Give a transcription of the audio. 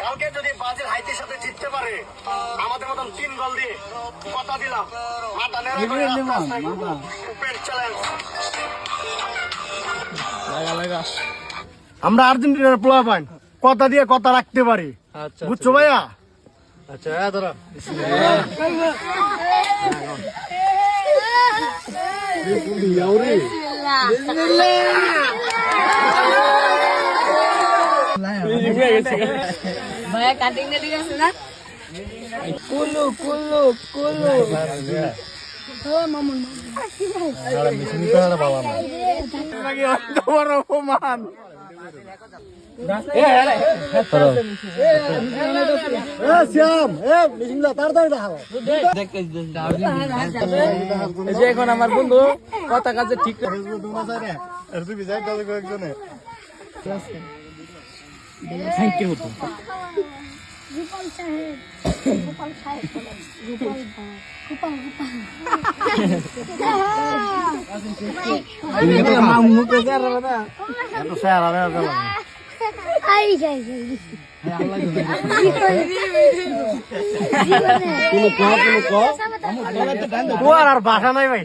কালকে যদি ব্রাজিল হাইতির সাথে জিততে পারে আমাদের মতন 3 গোল দিয়ে কথা দিলাম মাথা নেড়ে করে ওপেন চ্যালেঞ্জ। আমরা আর্জেন্টিনার প্লেয়ার পাই কথা দিয়ে কথা রাখতে পারি, বুঝছো ভাইয়া? আচ্ছা ধরো ভাইয়া কাটিং না ঠিক আছে না? কুলু কুলু কুলু ও মামুন এখন আমার বন্ধু কথা কাজে ঠিক থ্যাংক ইউ। গোপাল সাহেব গোপাল সাহেব গোপাল গোপাল আর ভাষা নাই ভাই।